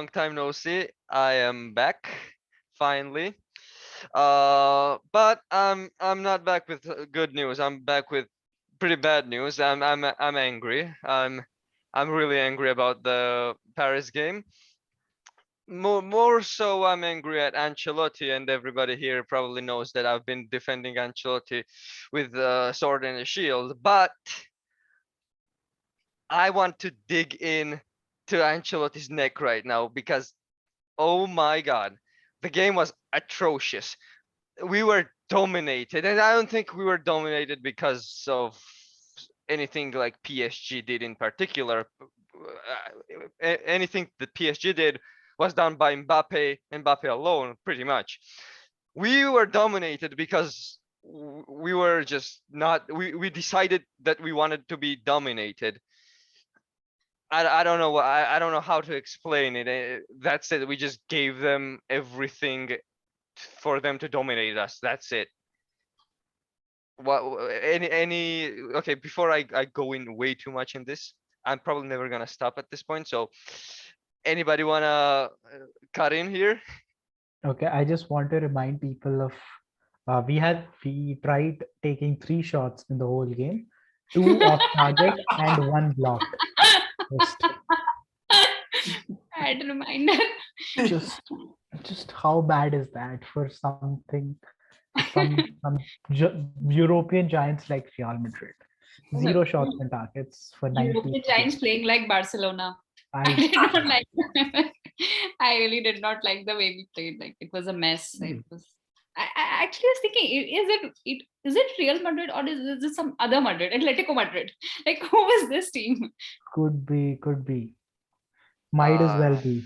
long time no see. I am back finally. But I'm not back with good news. I'm back with pretty bad news. I'm angry. I'm really angry about the Paris game. More so, I'm angry at Ancelotti, and everybody here probably knows that I've been defending Ancelotti with sword and a shield. But I want to dig in to Ancelotti's neck right now because oh my god, the game was atrocious. We were dominated, and I don't think we were dominated because of anything like PSG did in particular. Anything that PSG did was done by Mbappe alone, pretty much. We were dominated because we were just not. We decided that we wanted to be dominated. I don't know I don't know how to explain it. That's it. We just gave them everything for them to dominate us. That's it. What any okay, before I go in way too much in this, I'm probably never gonna stop at this point. So anybody wanna cut in here? Okay, I just want to remind people of we tried taking 3 shots in the whole game, 2 off target and 1 blocked. Just Add reminder. just just how bad is that for something European giants like Real Madrid? 0 shots on targets for 90. European Giants playing like Barcelona. I I did not like that. I really did not like the way we played. Like it was a mess. It was. I actually was thinking, is it Real Madrid or is it some other Madrid, Atletico Madrid? Like who is this team? could be might as well be.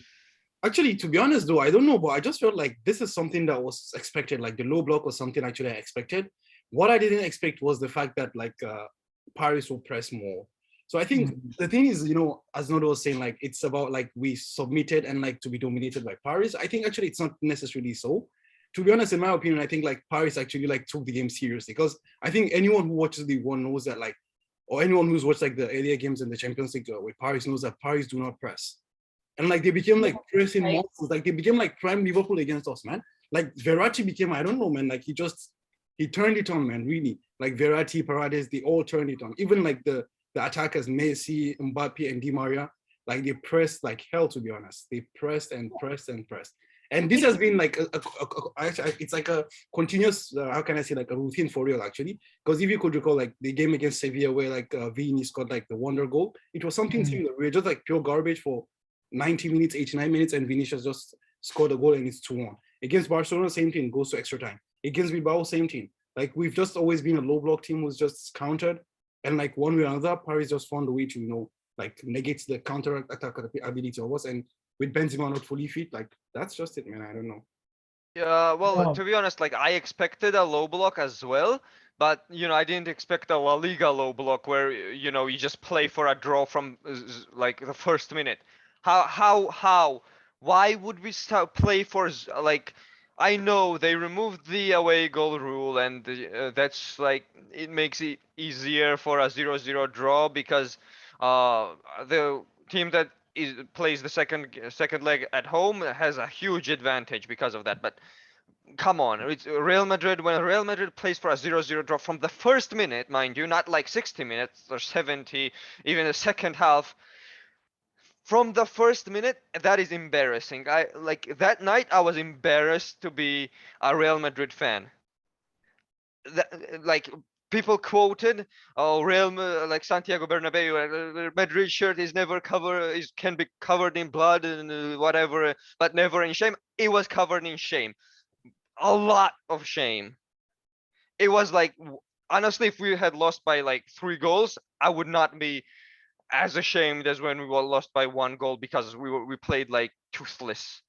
Actually, to be honest though, I don't know, but I just felt like this is something that was expected. Like the low block was something actually I expected. What I didn't expect was the fact that Paris will press more. So I think the thing is, as Nodo was saying, like it's about like we submitted and like to be dominated by Paris. I think actually it's not necessarily so. To be honest, in my opinion, I think like Paris actually like took the game seriously because I think anyone who watches the one knows that like, or anyone who's watched like the earlier games in the Champions League with Paris knows that Paris do not press. And like they became like pressing Right. monsters, like they became like prime Liverpool against us, man. Like Verratti became, I don't know, man. Like he turned it on, man. Really, like Verratti, Paredes, they all turned it on. Even like the attackers, Messi, Mbappe, and Di Maria, like they pressed like hell. To be honest, they pressed and pressed and pressed. And this has been like it's like a continuous, how can I say, like a routine for real, actually. Because if you could recall, like the game against Sevilla, where like Vini scored like the wonder goal, it was something similar. We were just like pure garbage for 90 minutes, 89 minutes, and Vinicius just scored a goal and it's 2-1. Against Barcelona, same thing, goes to extra time. Against Bilbao, same thing. Like we've just always been a low block team who's just countered, and like one way or another, Paris just found a way to like negate the counter attack ability of us. And with Benzema not fully fit, like that's just it, man. I don't know. Yeah, well, No. to be honest, like I expected a low block as well, but I didn't expect a La Liga low block where you just play for a draw from like the first minute. How? Why would we start play for like? I know they removed the away goal rule, and that's like it makes it easier for a 0-0 draw because the team that plays the second leg at home has a huge advantage because of that. But come on, it's Real Madrid. When Real Madrid plays for a 0-0 draw from the first minute, mind you, not like 60 minutes or 70, even the second half, from the first minute, that is embarrassing. I like that night I was embarrassed to be a Real Madrid fan. Like people quoted, "Oh, like Santiago Bernabeu, Madrid shirt is never can be covered in blood and whatever, but never in shame." It was covered in shame, a lot of shame. It was like honestly, if we had lost by like 3 goals, I would not be as ashamed as when we were lost by 1 goal because we played like toothless.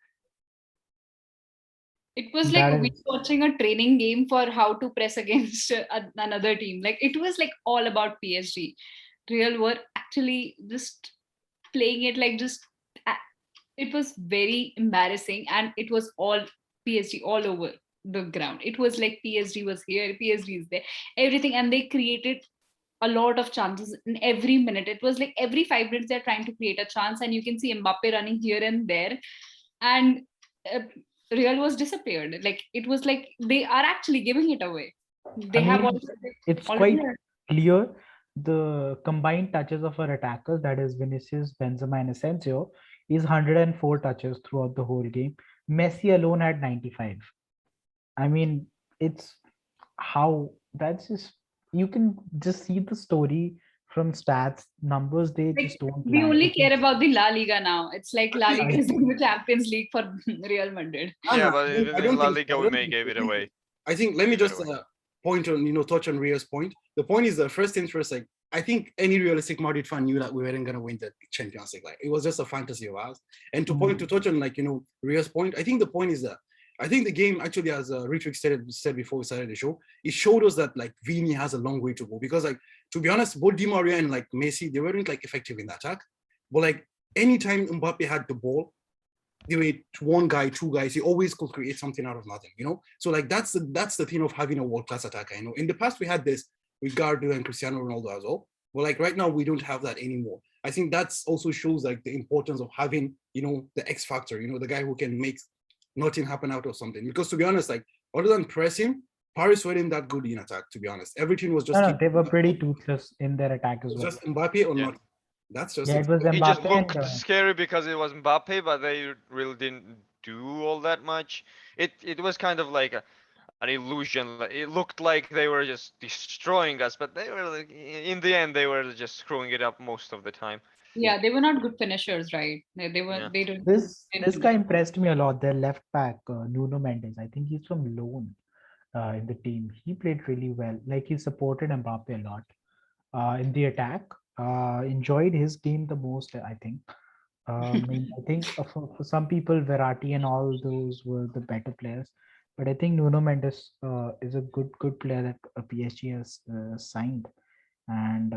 It was like That we is watching a training game for how to press against another team. Like it was like all about PSG. Real were actually just playing it like just. It was very embarrassing, and it was all PSG all over the ground. It was like PSG was here, PSG is there, everything, and they created a lot of chances in every minute. It was like every 5 minutes they're trying to create a chance, and you can see Mbappe running here and there, and uh, Real was disappeared. Like it was like they are actually giving it away. I They have mean, also it's already. quite clear the combined touches of our attackers, that is Vinicius, Benzema, and Asensio, is 104 touches throughout the whole game. Messi alone had 95. I mean, it's how that's just you can just see the story from stats, numbers, they Like just don't we lie. only care about the La Liga now. It's like La Actually, Liga I is in the Champions League for Real Madrid. Yeah, Anna, but I in don't La think so. Liga I we don't may think give so. it away. I think let me Give it just away. point on touch on Ria's point. The point is that first things first, like I think any realistic Madrid fan knew that we weren't gonna win the Champions League. Like it was just a fantasy of ours. And to point to touch on like Ria's point, I think the point is that I think the game actually, as Richard said before we started the show, it showed us that like Vini has a long way to go because like to be honest, both Di Maria and like Messi, they weren't like effective in the attack. But like anytime Mbappe had the ball, they were one guy, two guys. He always could create something out of nothing, So like that's the thing of having a world class attacker. In the past we had this with Gardo and Cristiano Ronaldo as well, but like right now we don't have that anymore. I think that's also shows like the importance of having the X factor, the guy who can make nothing happen out of something. Because to be honest, like other than pressing, Paris weren't that good in attack. To be honest, everything was just no, they were pretty toothless in their attack as well. just Mbappe or Yeah. not. That's just Yeah, it. it was It just Mbappe and looked scary because it was Mbappe, but they really didn't do all that much. It was kind of like an illusion. It looked like they were just destroying us, but they were like, in the end they were just screwing it up most of the time. Yeah, they were not good finishers, right? They were. Yeah. They didn't. this guy impressed me a lot. Their left back, Nuno Mendes. I think he's from loan in the team. He played really well. Like he supported Mbappe a lot in the attack. Enjoyed his game the most, I think. I think for some people, Verratti and all those were the better players. But I think Nuno Mendes is a good player that PSG has signed, and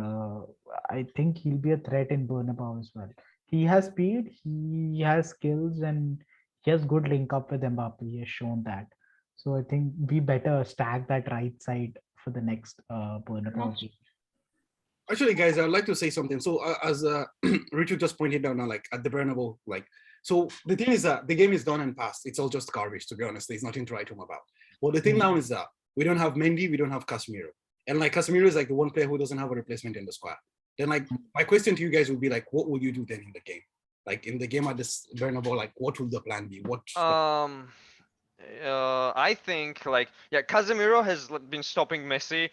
I think he'll be a threat in Bernabeu as well. He has speed, he has skills, and he has good link up with Mbappe. He has shown that. So I think we better stack that right side for the next Bernabeu game. Actually, guys, I'd like to say something. So, as Richard just pointed out now, like at the Bernabeu, like, so the thing is that the game is done and past. It's all just garbage, to be honest. There's nothing to write home about. Well, the thing now is that we don't have Mendy, we don't have Casemiro. And like Casemiro is like the one player who doesn't have a replacement in the squad. Then like my question to you guys would be like, what would you do then in the game? Like in the game at this Bernabeu, like what will the plan be? I think like Casemiro has been stopping Messi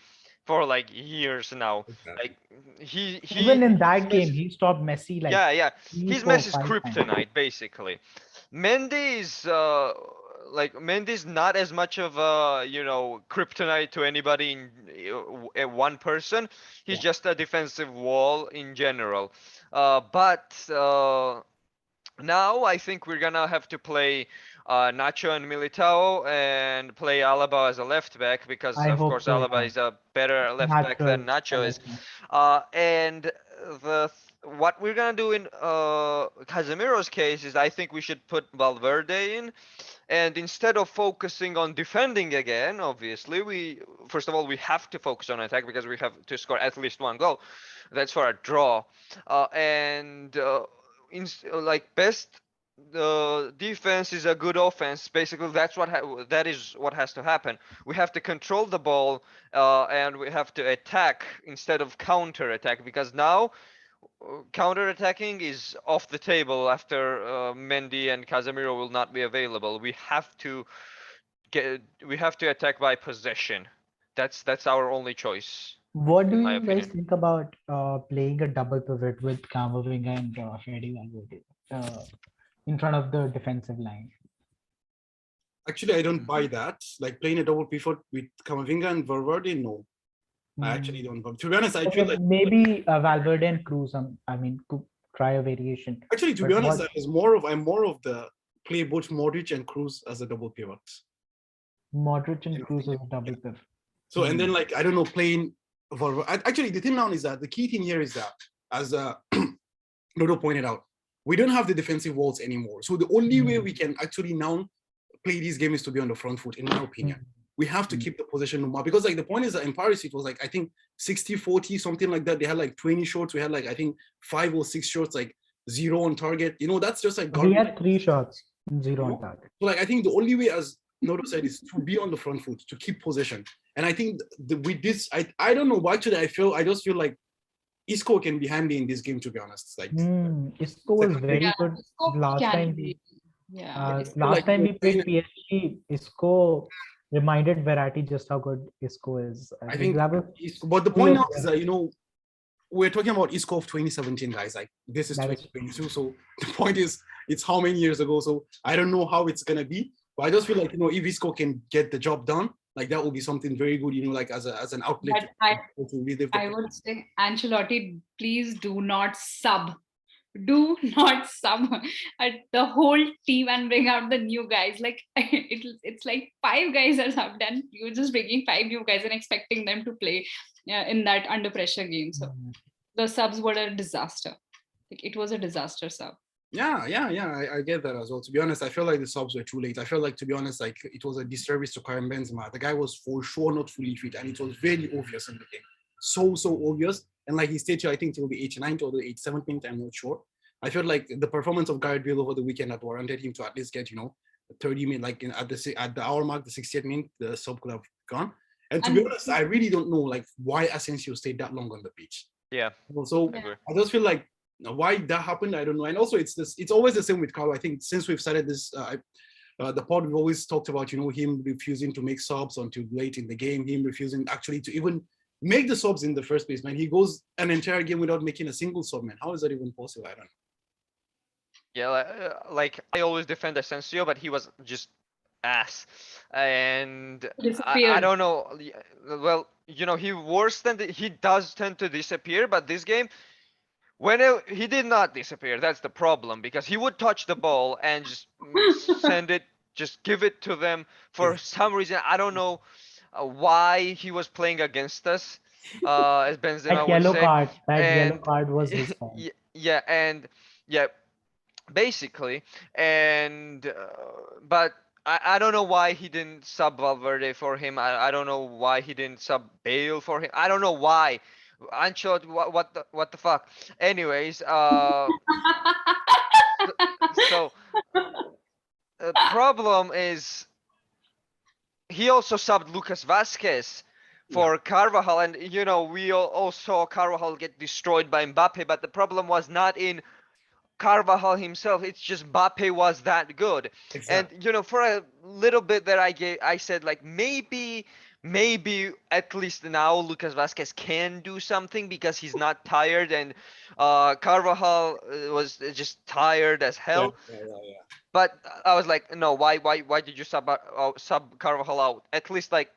for like years now. Like he Even in that he's game, he stopped Messi like yeah, 3, he's 4, Messi's 5 times. kryptonite basically. Mendy is like Mendy's not as much of a kryptonite to anybody in one person. He's just a defensive wall in general. But now I think we're gonna have to play Nacho and Militao and play Alaba as a left back because I of hope course so. Alaba Yeah. is a better left back Natural than Nacho is. selection. And what we're gonna do in Casemiro's case is I think we should put Valverde in, and instead of focusing on defending again, obviously we first of all we have to focus on attack because we have to score at least one goal. That's for a draw, and like best defense is a good offense. Basically, that is what has to happen. We have to control the ball, and we have to attack instead of counter attack because now counter attacking is off the table after Mendy and Casemiro will not be available. We have to attack by possession. That's our only choice, What do in my you guys opinion. think about playing a double pivot with Camavinga and Freddy Valverde in front of the defensive line? Actually, I don't buy that. Like playing a double pivot with Camavinga and Valverde, no. I actually don't. But to be honest, I Okay, feel like maybe Valverde and Cruz. Could try a variation. actually, to But be honest, what I'm more of the play both Modric and Cruz as a double pivot. Modric and You know, Cruz as a double pivot? So and then like I don't know playing actually the thing now is that the key thing here is that as Dodo pointed out, we don't have the defensive walls anymore. So the only way we can actually now play this game is to be on the front foot, in my opinion. we have to keep the possession no more, because like the point is that in Paris it was like I think 60-40, something like that. They had like 20 shots, we had like I think 5 or 6 shots, like 0 on target. That's just like We garbage. had 3 shots, 0 You on know? target. So like I think the only way, as Noto said, is to be on the front foot, to keep possession. And I think with this, I don't know why today I just feel like Isco can be handy in this game, to be honest. Like Isco was very Yeah, good Isco last can time. be. Yeah. Last like time we played playing- PSG, Isco reminded Verratti just how good Isco is. I think, that was, but the he point was- now is that we're talking about Isco of 2017, guys. Like this is That is 2022, so the point is, it's how many years ago. So I don't know how it's gonna be, but I just feel like if Isco can get the job done, like that will be something very good. Like as an outlet. But to relive the I would say, Ancelotti, please do not sub. Do not sub at the whole team and bring out the new guys. Like it's like 5 guys are subbed, and you're just bringing 5 new guys and expecting them to play in that under pressure game. So the subs were a disaster. Like it was a disaster sub. Yeah, I get that as well. To be honest, I feel like the subs were too late. I feel like, to be honest, like it was a disservice to Karim Benzema. The guy was for sure not fully fit, and it was very obvious in the game. So obvious. And like he stayed here, I think till the 89th or the 87th minute, I'm not sure. I feel like the performance of Gareth Bale over the weekend had warranted him to at least get 30 minutes, like at the hour mark, the 60th minute, the sub could have gone. And to be honest, I really don't know like why Asensio stayed that long on the pitch. Yeah. So I just feel like why that happened, I don't know. And also it's always the same with Carlo. I think since we've started this the pod, we've always talked about him refusing to make subs until late in the game, him refusing actually to even make the subs in the first place. Man, he goes an entire game without making a single sub. Man, how is that even possible? I don't know. Yeah, like I always defend Asensio, but he was just ass, and I don't know. Well, he does tend to disappear, but this game, he did not disappear. That's the problem, because he would touch the ball and just send it, just give it to them. For some reason, I don't know why he was playing against us, as Benzema would say. Yellow card was his fault. Yeah, and yeah, basically, and but I don't know why he didn't sub Valverde for him. I don't know why he didn't sub Bale for him. I don't know why. Ancelotti, what the fuck? Anyways, so the problem is he also subbed Lucas Vasquez for Carvajal, and we all saw Carvajal get destroyed by Mbappe, but the problem was not in Carvajal himself. It's just Mbappe was that good. Exactly. And for a little bit there I said like maybe at least now Lucas Vasquez can do something because he's not tired, and Carvajal was just tired as hell. Yeah. But I was like, no, why did you sub Carvajal out? At least like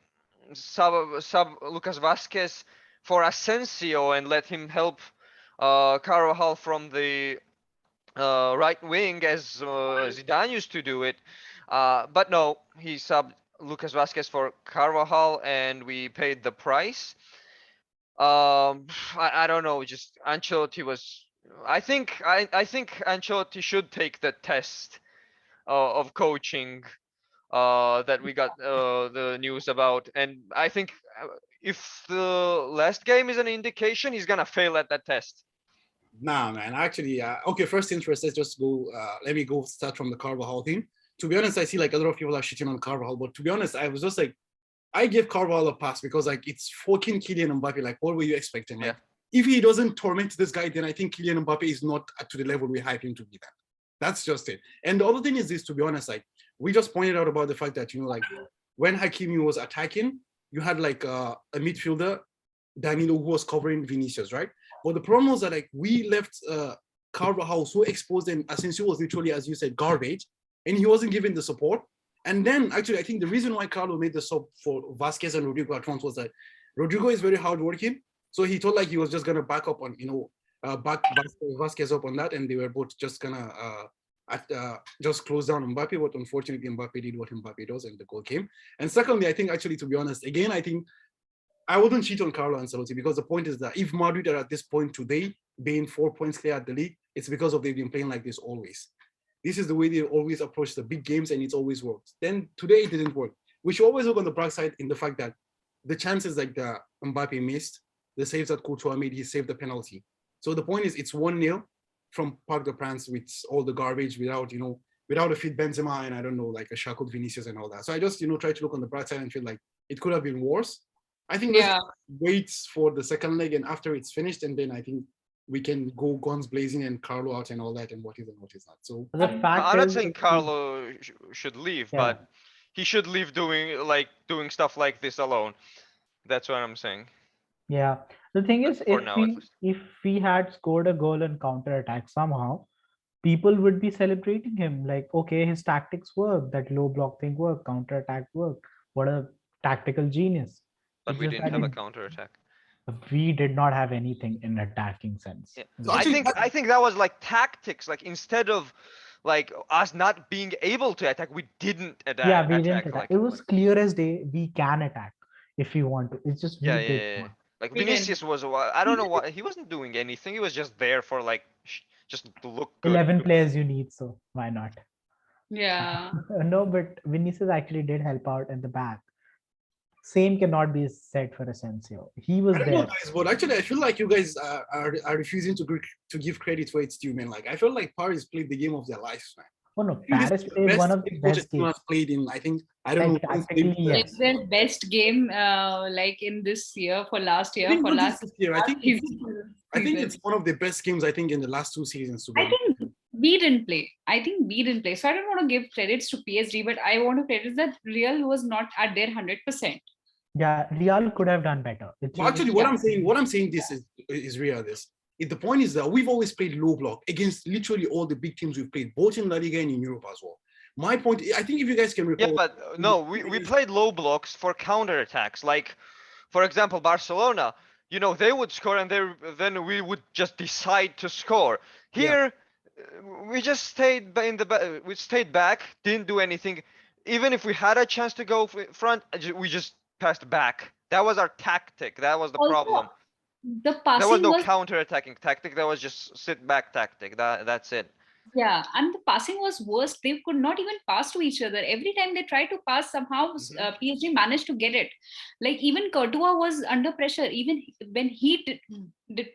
sub Lucas Vasquez for Asensio and let him help Carvajal from the right wing as Zidane used to do it. But no, he subbed Lucas Vasquez for Carvajal, and we paid the price. I don't know. Just Ancelotti was. I think Ancelotti should take the test of coaching that we got the news about, and I think if the last game is an indication, he's gonna fail at that test. Nah, man. Actually, okay. First things first. Let's just go. Let me go start from the Carvajal thing. To be honest, I see like a lot of people are shitting on Carvajal, but to be honest, I was just like, I give Carvajal a pass because like it's fucking Kylian Mbappe. Like, what were you expecting? Like, if he doesn't torment this guy, then I think Kylian Mbappe is not to the level we hype him to be. That's just it. And the other thing is this, to be honest, like we just pointed out about the fact that like when Hakimi was attacking, you had like a midfielder, Danilo, who was covering Vinicius, right? But the problem was that like we left Carvajal so exposed, and Asensio was literally, as you said, garbage, and he wasn't given the support. And then actually, I think the reason why Carlo made the sub for Vasquez and Rodrigo at once was that Rodrigo is very hardworking, so he thought like he was just gonna back up on back Vasquez up on that, and they were both just gonna just close down Mbappe. But unfortunately, Mbappe did what Mbappe does, and the goal came. And secondly, I think actually, to be honest, again, I think I wouldn't cheat on Carlo Ancelotti, because the point is that if Madrid are at this point today, being 4 points clear at the league, it's because of they've been playing like this always. This is the way they always approach the big games, and it's always worked. Then today it didn't work. we should always look on the bright side in the fact that the chances like the Mbappe missed, the saves that Courtois made, he saved the penalty. So the point is, it's 1-0 from Parc des Princes with all the garbage without, without a fit Benzema and I don't know, like a shackled Vinicius and all that. So I just, try to look on the bright side and feel like it could have been worse. I think let's wait for the second leg and after it's finished, and then I think we can go guns blazing and Carlo out and all that and what is and what is not. So The fact I'm not is, saying Carlo should leave, yeah, but he should leave doing stuff like this alone. That's what I'm saying. yeah. The thing is, For now, at least. if we had scored a goal on counter attack somehow, people would be celebrating him. Like, okay, his tactics work. That low block thing worked. Counter attack worked. What a tactical genius! But It's we just didn't that have a counter attack. we did not have anything in attacking sense. Yeah. So I actually, think that was like tactics. Like instead of like us not being able to attack, we didn't Yeah, we didn't attack. attack. Like It was clear as day. We can attack if we want to. It's just we did yeah. not. Like We didn't. Vinicius was. I don't know what he wasn't doing anything. He was just there for like just to look good. 11 players you need, so why not? Yeah. No, but Vinicius actually did help out in the back. Same cannot be said for Asensio. He was I don't know, there. guys, but actually, I feel like you guys are refusing to give credit where it's due, man. Like, I feel like Paris played the game of their lives, man. Oh no, I think this Paris is the played one best of the football the best team games. has played in, I think, I don't Like know. since tactically, maybe yes. It's their best game, like in this year, for last I year, think for not last just this year. I think season. it's one of the best games I think in the last 2 seasons. To be I honest. think we didn't play. I think we didn't play. So I don't want to give credits to PSG, but I want to credit that Real was not at their 100%. Yeah, Real could have done better. Well, actually, what I'm saying, this is real. The point is that we've always played low block against literally all the big teams we've played, both in La Liga and in Europe as well. My point, I think, if you guys can recall, Yeah, but no, we played low blocks for counter attacks. Like, for example, Barcelona. They would score and then we would just decide to score. Here, we just stayed we stayed back, didn't do anything. Even if we had a chance to go front, we just passed back. That was our tactic. That was the problem. Also, the There was passing no was counter-attacking tactic. That was just sit back tactic. That's it. Yeah, and the passing was worse. They could not even pass to each other. Every time they tried to pass, somehow PSG managed to get it. Like even Courtois was under pressure. Even when he did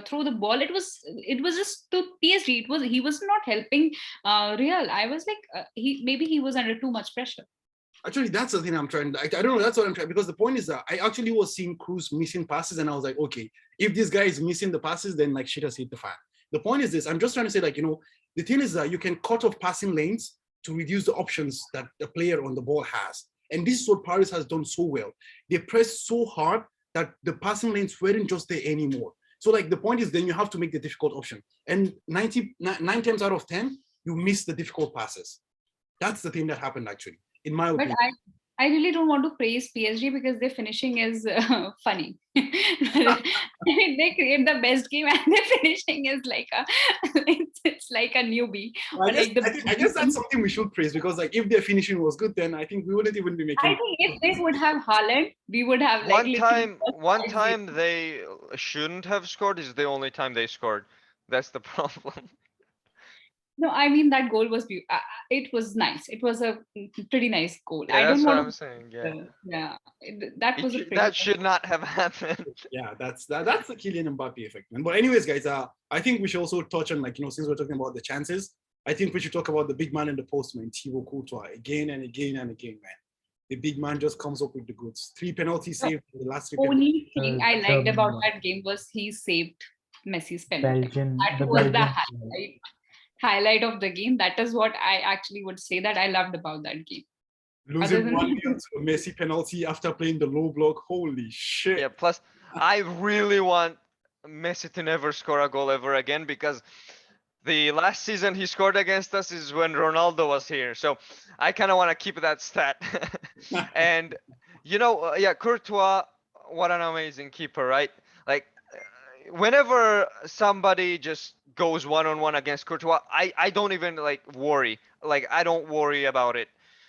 throw the ball, it was just to PSG. He was not helping Real. I was like, he was under too much pressure. Actually, that's the thing I'm trying. I don't know. That's what I'm trying, because the point is that I actually was seeing Cruz missing passes, and I was like, okay, if this guy is missing the passes, then like shit has hit the fan. The point is this: I'm just trying to say, like, the thing is that you can cut off passing lanes to reduce the options that the player on the ball has, and this is what Paris has done so well. They pressed so hard that the passing lanes weren't just there anymore. So like the point is, then you have to make the difficult option, and 9 times out of 10, you miss the difficult passes. That's the thing that happened actually, in my But opinion. I really don't want to praise PSG because their finishing is funny. They create the best game and their finishing is like it's like a newbie. I Like guess that's something we should praise, because like if their finishing was good, then I think we wouldn't even be making. I think if they would have Haaland, we would have like One time they shouldn't have scored is the only time they scored. That's the problem. No, I mean that goal was beautiful. It was nice. It was a pretty nice goal. Yeah, I that's don't what want I'm saying. Yeah. yeah, that was a pretty That should not have happened. Yeah, that's the Kylian Mbappe effect, man. But anyways, guys, I think we should also touch on, like, since we're talking about the chances, I think we should talk about the big man in the post, man, Thibaut Courtois, again and again and again, man. The big man just comes up with the goods. 3 penalties saved in the last 3 penalties. only thing I liked about the that game was he saved Messi's penalty. Belgian, That the was the Belgian. highlight of the game. That is what I actually would say that I loved about that game. Other Losing than 1-0 to a Messi penalty after playing the low block. Holy shit. Yeah, plus I really want Messi to never score a goal ever again, because the last season he scored against us is when Ronaldo was here. So I kind of want to keep that stat. And yeah, Courtois, what an amazing keeper, right? Like whenever somebody just goes one-on-one against Courtois, I don't even like worry. Like I don't worry about it,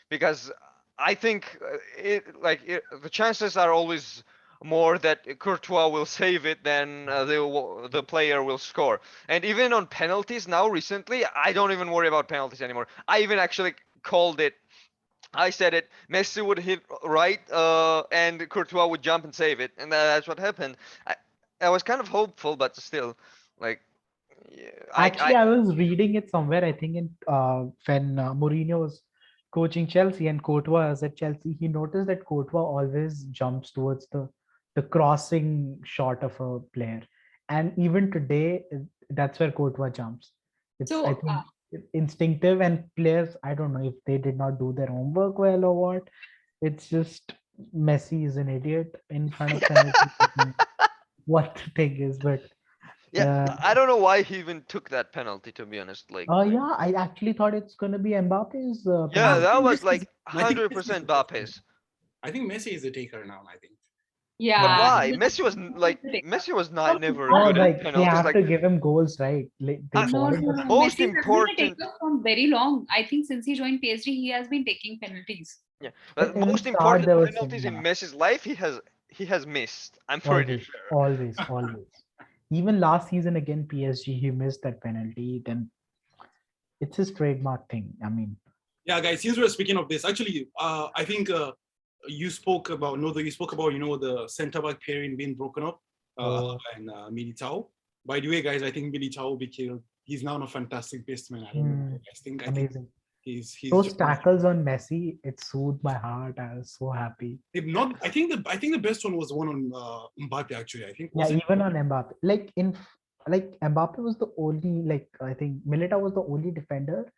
because I think the chances are always more that Courtois will save it than the player will score. And even on penalties now recently, I don't even worry about penalties anymore. I even actually called it I said it. Messi would hit right, and Courtois would jump and save it, and that's what happened. I, I was kind of hopeful, but still, like, yeah, Actually, I was reading it somewhere. I think in when Mourinho was coaching Chelsea and Courtois was at Chelsea, he noticed that Courtois always jumps towards the crossing shot of a player, and even today, that's where Courtois jumps. It's, I So think, instinctive, and players, I don't know if they did not do their homework well or what. It's just Messi is an idiot in front of penalty. I don't know what the thing is, but. yeah, Uh, I don't know why he even took that penalty. To be honest, like, Yeah, I actually thought it's gonna be Mbappe's yeah, penalty. that think was Messi is, like I think Messi is 100% the taker. Mbappe's. I think Messi is the taker now. I think. But yeah, why? he Like was Messi was not never Oh, good at like they penalties. have Like, to give him goals, right? Like they uh, no, fall no, into. no. most Messi has been a important, taker from very long. I think since he joined PSG, he has been taking penalties. yeah, But but in most start important there was penalties in yeah, Messi's life he has missed. I'm pretty always, sure. always, always. Even last season again, PSG, he missed that penalty. Then it's his trademark thing. I mean, Yeah, guys. Since we're speaking of this, actually, I think you spoke about the centre back pairing being broken up, oh, Alaba and Militao. By the way, guys, I think Militao became he's now a fantastic baseman. I don't know. hmm, I think amazing. he's Those just tackles on Messi, it soothed my heart. I was so happy. if not. I think the best one was the one on Mbappe. Actually, I think Yeah, was it. even on Mbappe. Like Mbappe was the only, like I think Militao was the only defender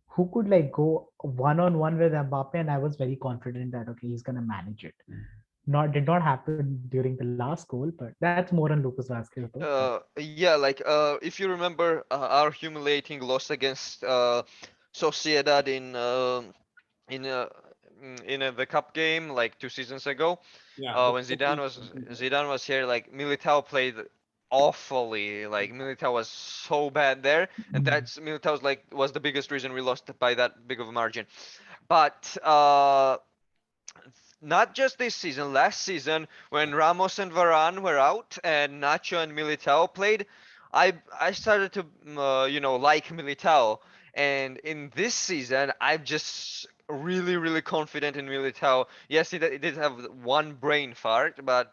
who could like go one on one with Mbappe, and I was very confident that okay, he's gonna manage it. Not did not happen during the last goal, but that's more on Lucas Vasquez though. But Yeah, like if you remember our humiliating loss against Sociedad in the cup game like 2 seasons ago, Yeah, the when fourth Zidane was here, like Militao played awfully. Like Militao was so bad there, and mm, that's Militao's like was the biggest reason we lost by that big of a margin. But not just this season, last season when Ramos and Varane were out and Nacho and Militao played, I started to like Militao, and in this season I'm just really confident in Militao. Yes, he did have one brain fart, but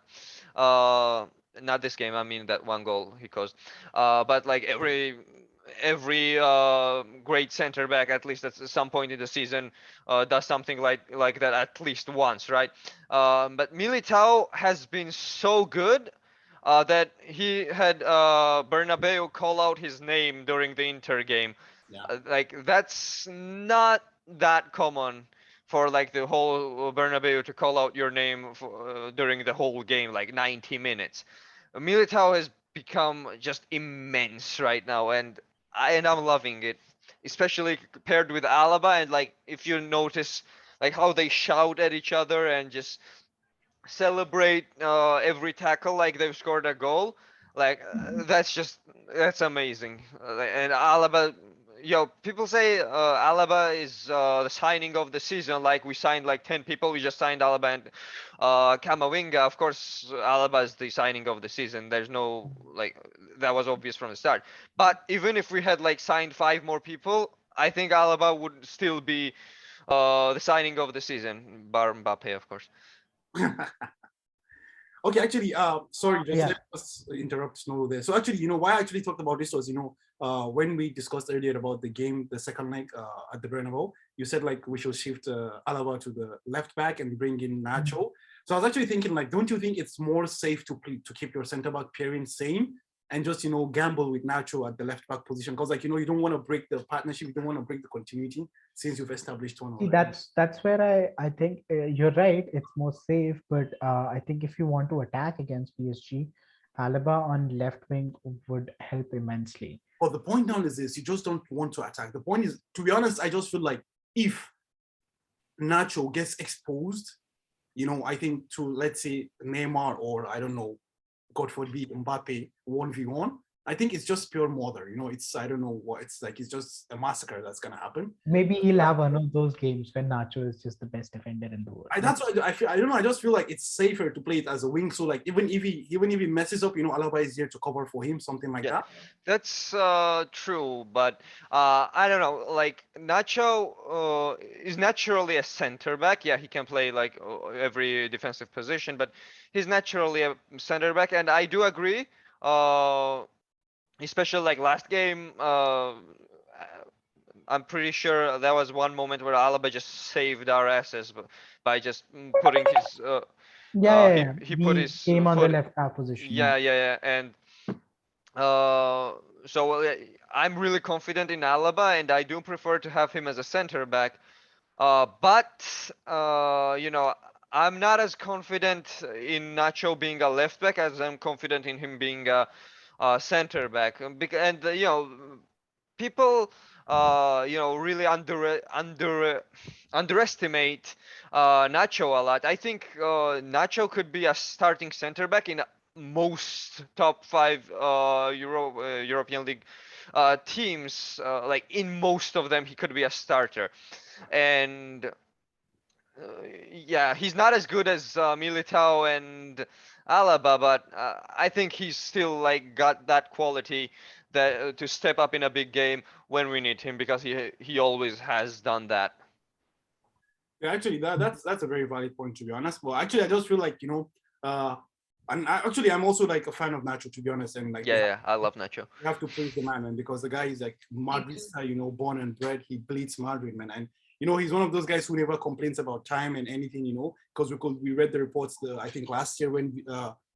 uh, not this game. I mean that one goal he caused. But like every great center back, at least at some point in the season, does something like that at least once, right? But Militao has been so good that he had Bernabeu call out his name during the Inter game. yeah. Like that's not that common for like the whole Bernabeu to call out your name during the whole game, like 90 minutes. Militao has become just immense right now, and I'm loving it, especially paired with Alaba. And like if you notice, like how they shout at each other and just celebrate every tackle like they've scored a goal. Like that's amazing. And Alaba, people say Alaba is the signing of the season. Like we signed like 10 people. We just signed Alaba and Kamavinga. Of course, Alaba is the signing of the season. There's no like that was obvious from the start. But even if we had like signed 5 more people, I think Alaba would still be the signing of the season, bar Mbappe, of course. Okay, actually, sorry, just yeah, let us interrupt Snow there. So actually, why I actually talked about this was, when we discussed earlier about the game, the second leg at the Bernabeu, you said like we should shift Alaba to the left back and bring in mm, Nacho. So I was actually thinking like, don't you think it's more safe to keep your centre back pairing same and just gamble with Nacho at the left back position? Because like you don't want to break the partnership, you don't want to break the continuity since you've established one see, already. that's where I think you're right. It's more safe, but I think if you want to attack against PSG, Alaba on left wing would help immensely. But the point now is this: you just don't want to attack. The point is, to be honest, I just feel like if Nacho gets exposed, I think to let's say Neymar or I don't know, God forbid Mbappe 1v1, I think it's just pure murder. It's I don't know what it's like. It's just a massacre that's gonna happen. Maybe he'll have one of those games when Nacho is just the best defender in the world. That's what I feel. I don't know. I just feel like it's safer to play it as a wing. So like even if he messes up, Alaba is here to cover for him, something like Yeah, that. that's true, but I don't know. Like Nacho is naturally a center back. Yeah, he can play like every defensive position, but he's naturally a center back, and I do agree. Uh, Especially like last game, I'm pretty sure there was one moment where Alaba just saved our asses by just putting his Yeah, yeah, he yeah. put He his came on the foot. left half position. Yeah. Yeah, yeah, yeah, and uh, so I'm really confident in Alaba, and I do prefer to have him as a center back. But I'm not as confident in Nacho being a left back as I'm confident in him being a center back. And people really underestimate Nacho a lot. I think Nacho could be a starting center back in most top five European League teams. Like in most of them, he could be a starter. And yeah, he's not as good as Militao and Alaba, but I think he's still like got that quality that to step up in a big game when we need him because he always has done that. Yeah, actually, that's a very valid point to be honest. Well, actually, I just feel like and I'm also like a fan of Nacho to be honest, and like Yeah, yeah, I love Nacho. we have to praise the man, and because the guy is like Me Madrid too. style, born and bred, he bleeds Madrid, man, and he's one of those guys who never complains about time and anything, because we read the reports, I think last year when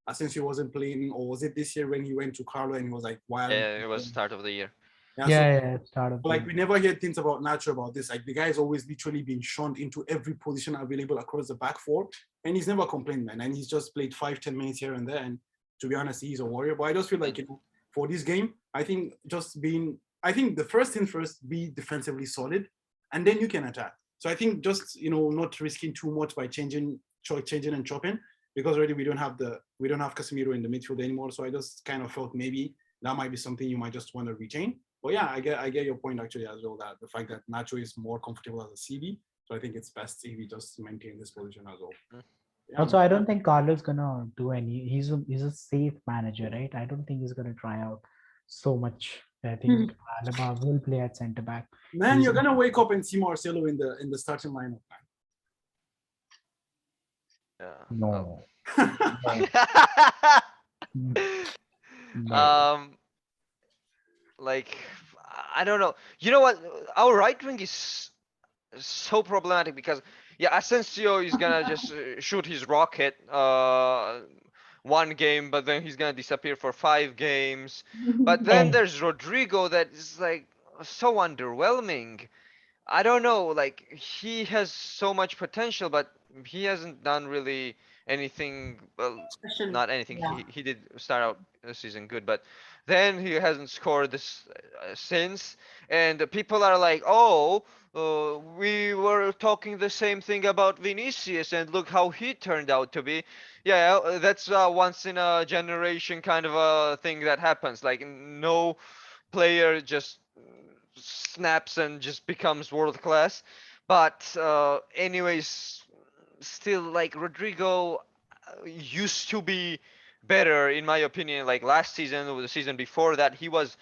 Asensio wasn't playing, or was it this year when he went to Carlo and he was like, why aren't Yeah, it was you? start of the year. Yeah, so Yeah, yeah, yeah. Start of the like year. we never hear things about Nacho about this. Like the guy has always literally been shunned into every position available across the back four, and he's never complained, man. And he's just played 5-10 minutes here and there. And to be honest, he's a warrior. But I just feel like for this game, I think the first thing first, be defensively solid, and then you can attack. So I think just not risking too much by changing and chopping, because already we don't have Casemiro in the midfield anymore. So I just kind of felt maybe that might be something you might just want to retain. But yeah, I get your point actually as well, that the fact that Nacho is more comfortable as a CB. So I think it's best if we just maintain this position as well. Mm. Yeah, Also, man. I don't think Carlo's gonna do any. He's a safe manager, right? I don't think he's gonna try out so much. I think Alaba will play at center back. Man, He's you're gonna wake up and see Marcelo in the starting lineup, Yeah. no, no, mm, no. um, like I don't know. You know what? Our right wing is so problematic because yeah, Asensio is gonna just shoot his rocket one game, but then he's gonna disappear for 5 games. But then And there's Rodrigo that is like so underwhelming. I don't know, like he has so much potential, but he hasn't done really anything. Well, Special. not anything. Yeah. He did start out the season good, but then he hasn't scored this since. And the people are like, "Oh, we were talking the same thing about Vinicius, and look how he turned out to be." Yeah, that's once in a generation kind of a thing that happens. Like no player just snaps and just becomes world class. But anyways, still like Rodrigo used to be better in my opinion. Like last season or the season before that, he was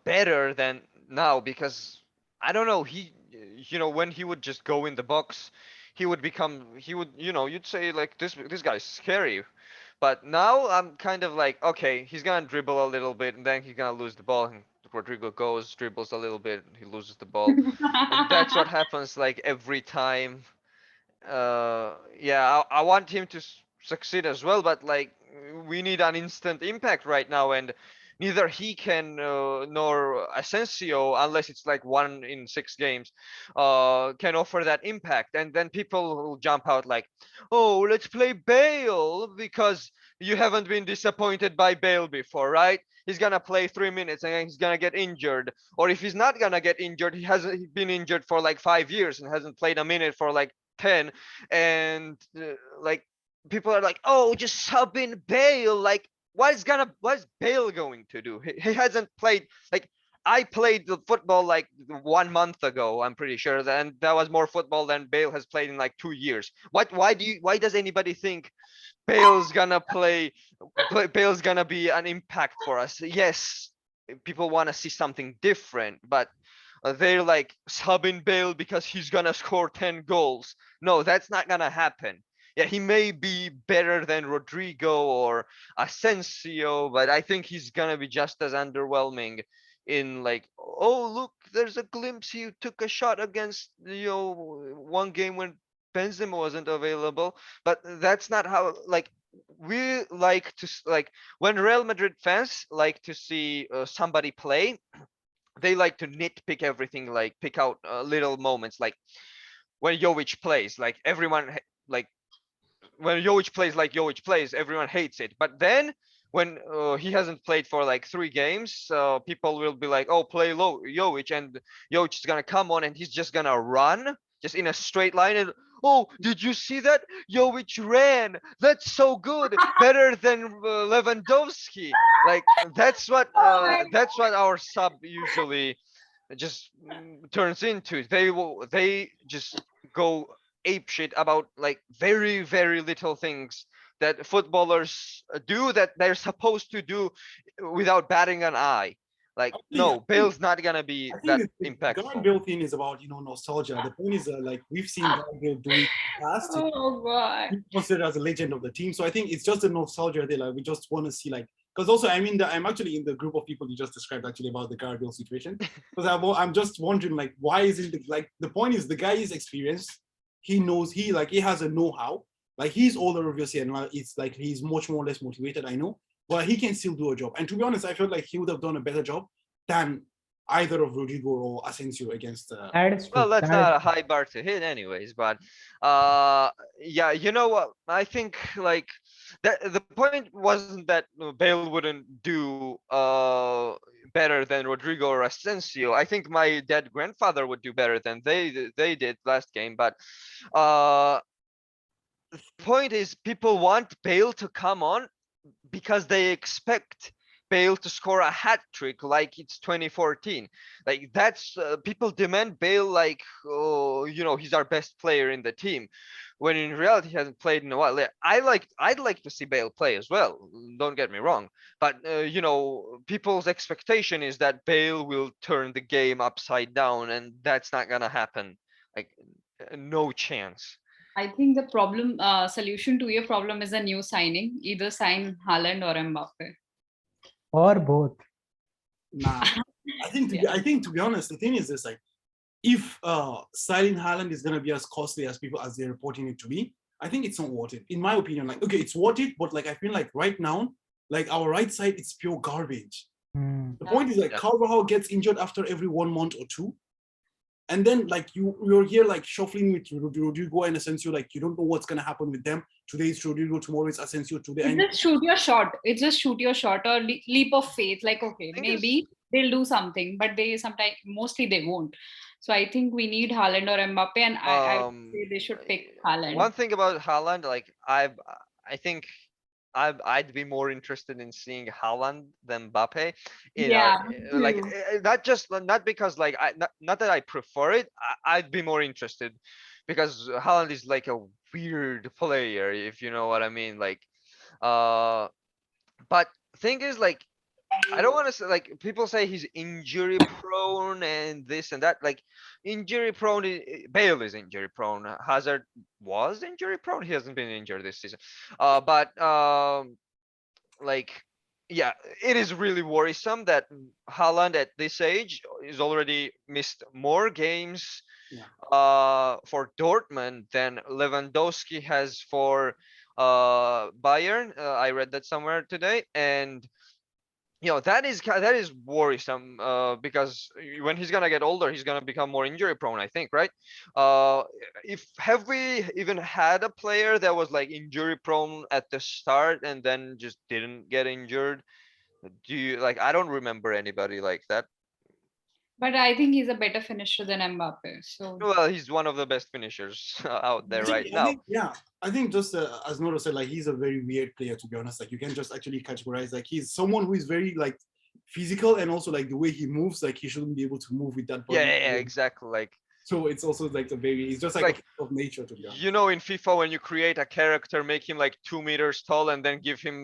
better than now because I don't know. When he would just go in the box, he would you'd say like this guy's scary. But now I'm kind of like, okay, he's gonna dribble a little bit and then he's gonna lose the ball. And Rodrigo goes, dribbles a little bit, he loses the ball, and that's what happens like every time. Yeah, I want him to succeed as well, but like we need an instant impact right now, and neither he can nor Asensio, unless it's like 1 in 6 games, can offer that impact. And then people will jump out like, "Oh, let's play Bale because you haven't been disappointed by Bale before, right? He's gonna play 3 minutes and then he's gonna get injured, or if he's not gonna get injured, he hasn't been injured for like 5 years and hasn't played a minute for like 10, and like people are like, oh, just sub in Bale, like what is Bale going to do? He hasn't played like I played the football like 1 month ago. I'm pretty sure, and that was more football than Bale has played in like 2 years. Why does anybody think Bale's gonna Bale's gonna be an impact for us? Yes, people want to see something different, but they're like subbing Bale because he's gonna score 10 goals. No, that's not gonna happen. Yeah, he may be better than Rodrigo or Asensio, but I think he's gonna be just as underwhelming in like, oh look, there's a glimpse he took a shot against one game when Benzema wasn't available, but that's not how like we like to like when Real Madrid fans like to see somebody play, they like to nitpick everything, like pick out little moments, like when Jovic plays, like everyone like when Jovic plays like Jovic plays, everyone hates it. But then when he hasn't played for like 3 games, people will be like, "Oh, play low Jovic," and Jovic is gonna come on and he's just gonna run just in a straight line. And oh, did you see that? Jovic ran. That's so good, better than Lewandowski. Like Oh my that's what our sub usually just turns into. They just go ape shit about like very little things that footballers do that they're supposed to do without batting an eye. Like I no, think Bale's not gonna be I that think the Gareth impactful. Bale thing is about nostalgia. The point is like we've seen Gareth Bale do it in the past. Oh God. He's considered as a legend of the team. So I think it's just a nostalgia there. Like we just want to see like because also I mean I'm actually in the group of people you just described actually about the Gareth Bale situation. Because I'm just wondering like why isn't like the point is the guy is experienced. He knows he has a know-how. Like he's older obviously and like, it's like he's much more or less motivated. I know, but he can still do a job. And to be honest, I felt like he would have done a better job than either of Rodrigo or Asensio against. That is Well, true. that's That is not a true. high bar to hit anyways, but yeah, you know what? I think like the point wasn't that Bale wouldn't do better than Rodrigo or Asensio. I think my dead grandfather would do better than they did last game, but uh point is people want Bale to come on because they expect Bale to score a hat trick like it's 2014. Like that's people demand Bale like, oh, he's our best player in the team, when in reality he hasn't played in a while. I'd like to see Bale play as well. Don't get me wrong, but people's expectation is that Bale will turn the game upside down, and that's not gonna happen. Like no chance. I think the solution to your problem is a new signing. Either sign Haaland or Mbappe. Or both. Nah, Yeah. I think to be honest, the thing is this like if signing Haaland is gonna be as costly as people as they're reporting it to be, I think it's not worth it. In my opinion, like okay, it's worth it, but like I feel like right now, like our right side, it's pure garbage. Hmm. The point is like Yeah. Carvajal gets injured after every 1 month or two. And then like you're here like shuffling with Rodrigo and Asensio, like you don't know what's gonna happen with them. Today is Rodrigo, tomorrow is Asensio, today It's and just shoot your shot. It's just shoot your shot or leap of faith. Like, okay, Thing is, maybe they'll do something, but they sometimes, mostly they won't. So I think we need Haaland or Mbappe, and I would say they should pick Haaland. one thing about Haaland, like I think I'd be more interested in seeing Haaland than Mbappe in our Yeah, me like too. not because like not that I prefer it. I'd be more interested because Haaland is like a weird player, if you know what I mean. Like, uh, but thing is like I don't want to say like people say he's injury prone and this and that. Like injury prone, Bale is injury prone. Hazard was injury prone. He hasn't been injured this season. But like yeah, it is really worrisome that Haaland at this age is already missed more games yeah. for Dortmund than Lewandowski has for Bayern. I read that somewhere today, and that is worrisome because when he's gonna get older he's gonna become more injury prone, I think, right? uh if have we even had a player that was like injury prone at the start and then just didn't get injured? Do you like I don't remember anybody like that. But I think he's a better finisher than Mbappe. So Well, he's one of the best finishers out there right I now. think, yeah, I think just as Noto said, like he's a very weird player to be honest. Like you can just actually categorize like he's someone who is very like physical and also like the way he moves, like he shouldn't be able to move with that Yeah, body. yeah, yeah, exactly. Like So it's also like it's just like a like force of nature to be honest. you know, in FIFA when you create a character, make him like 2 meters tall and then give him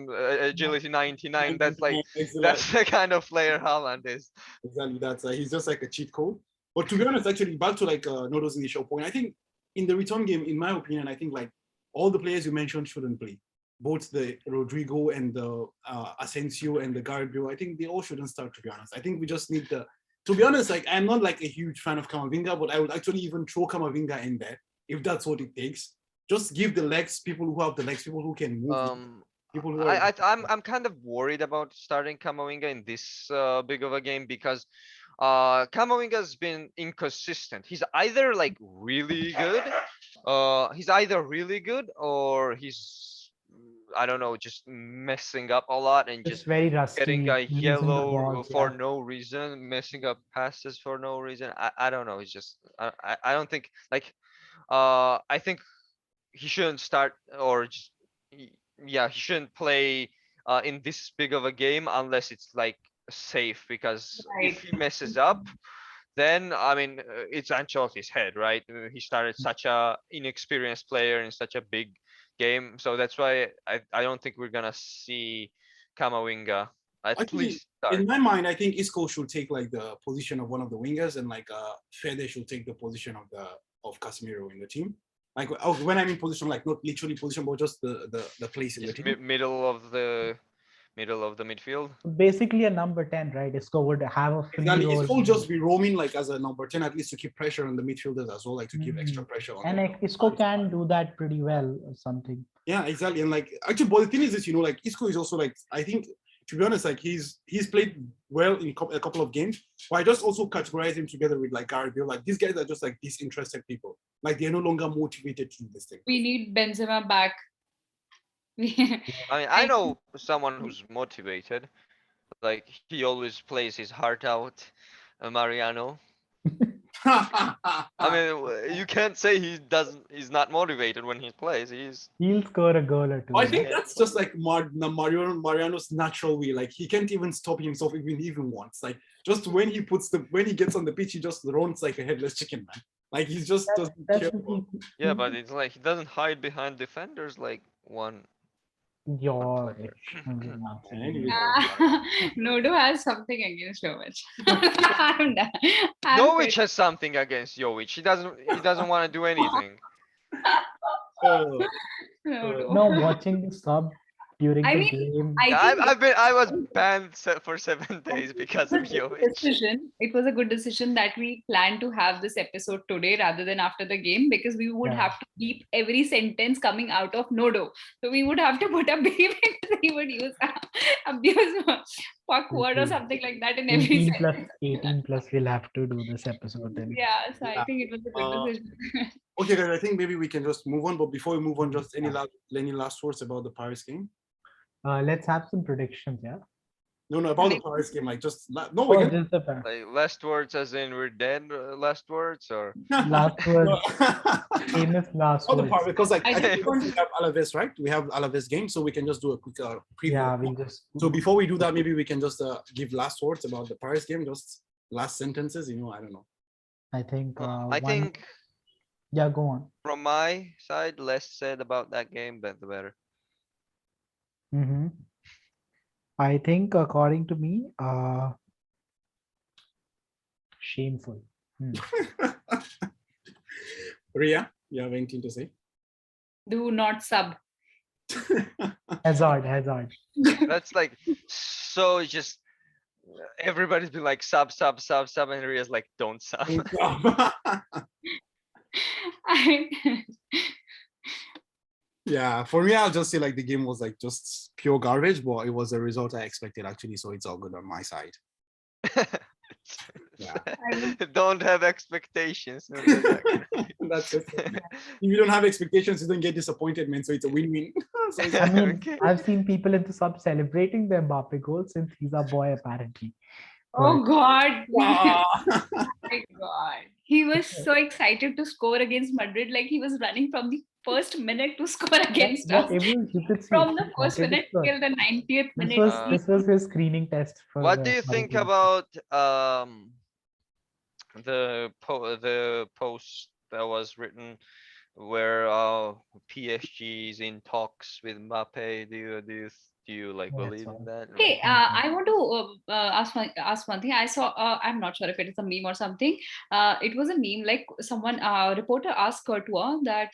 agility 99. That's like that's the kind of player Haaland is. Exactly, that's he's just like a cheat code. But to be honest, actually, back to like Nodo's initial point, I think in the return game, in my opinion, I think like all the players you mentioned shouldn't play. Both the Rodrigo and the Asensio and the Gareth Bale, I think they all shouldn't start. To be honest, I think we just need the. To be honest, like I'm not like a huge fan of Kamavinga, but I would actually even throw Kamavinga in there if that's what it takes. Just give the legs people who have the legs, people who can move, people who are. I'm kind of worried about starting Kamavinga in this big of a game because Kamavinga's been inconsistent. He's either like really good, he's either really good or he's I don't know, just messing up a lot and Just just very getting rusty, a losing the yellow balls. for Yeah. no reason, messing up passes for no reason. I don't know. It's just I don't think like I think he shouldn't start or just yeah, he shouldn't play in this big of a game unless it's like safe because if right. he messes up then I mean it's Ancelotti's head, right? He started such a inexperienced player in such a big game, so that's why I don't think we're gonna see Kamavinga at Actually, least start. in my mind, I think Isco should take like the position of one of the wingers, and like Fede should take the position of Casemiro in the team. Like when I mean position, like not literally position, but just the place in the Just team. middle of the midfield. Basically, a number 10, right? Isco would have a free Exactly, role. Isco will just be roaming like as a number 10, at least to keep pressure on the midfielders as well, like to give extra Mhm. pressure on And them. like, Isco can do that pretty well or something. Yeah, exactly. And like actually, but the thing is this, like Isco is also like I think to be honest, like he's played well in a couple of games, but I just also categorize him together with like Gareth Bale. Like these guys are just like disinterested people. Like they're no longer motivated to do this thing. We need Benzema back. I mean, I know someone who's motivated. Like he always plays his heart out, Mariano. I mean, you can't say he doesn't. He's not motivated when he plays. He's He'll score a goal or two. I think Yeah. that's just like Mariano's natural way. Like he can't even stop himself even once. Like just when he gets on the pitch, he just runs like a headless chicken, man. Like he just doesn't That's care. the yeah, but it's like he doesn't hide behind defenders like one your player. Anyways, Nodo has something against Jovic. I'm done. I'm Jovic has something against Jovic. He doesn't want to do anything. uh, Nodo. No, watching the sub during I the mean, game. I Yeah, think I was banned for 7 days because of Jovic. it was a good decision that we planned to have this episode today rather than after the game because we would Yeah. have to keep every sentence coming out of Nodo. So we would have to put a beep because he would use abuse fuck word or something like that in every 18 plus sentence. 18 plus we'll have to do this episode then. Yeah, so I Yeah. think it was a good decision. okay, guys. I think maybe we can just move on. But before we move on, just any last words about the Paris game? Let's have some predictions, yeah. No, about the Paris game. Like just no. Oh, We can. just the fact. Like last words, as in we're dead. Last words, or Last words, famous last Not the words. part because like I I think just want we have Alaves, right? We have Alaves game, so we can just do a quick preview. Yeah, we just So before we do that, maybe we can just give last words about the Paris game, just last sentences. I don't know. I think I one, think yeah, go on. from my side, less said about that game, the better. Hmm. I think according to me, shameful. Ria, you have anything to say? do not sub. Hazard. That's like so just everybody's been like sub, and Ria's like don't sub. I, Yeah, for me, I'll just say like the game was like just pure garbage, but it was a result I expected actually, so it's all good on my side. Yeah. Don't have expectations. That's it. If you don't have expectations, you don't get disappointed, man. So it's a win-win. So it's- I mean, Okay. I've seen people in the sub celebrating the Mbappe goal since he's a boy apparently. Oh God. Wow. My God. He was so excited to score against Madrid, like he was running from the first minute to score against Yeah, us. it was, you could see From he the first wanted to minute score. till the 90th This minute. was Uh, this was his screening test for what do you think Madrid. about the post that was written where PSG is in talks with Mbappe? Do you like Yeah, believe so in that? Hey, Or I want to ask one thing. I saw. I'm not sure if it is a meme or something. It was a meme. Like someone, reporter asked Courtois that,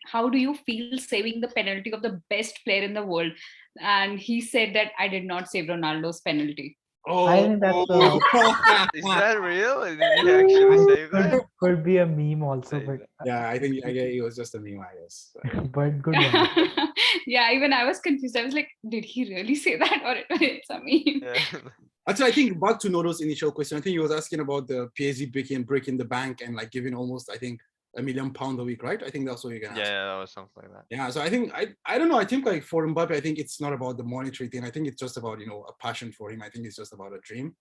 how do you feel saving the penalty of the best player in the world? And he said that I did not save Ronaldo's penalty. I Oh, think that's is that real? Did he actually save that? could be a meme also, Save but that. yeah, I think it was just a meme, I guess. but good one. Yeah, even I was confused. I was like, did he really say that, or it's a meme? Yeah. Actually, I think back to Nodo's initial question, I think he was asking about the PSG breaking the bank and like giving almost, I think, £1 million a week, right? I think that's what you're gonna ask. Yeah, that was something like that. Yeah, so I think I don't know. I think like for Mbappe, I think it's not about the monetary thing. I think it's just about a passion for him. I think it's just about a dream.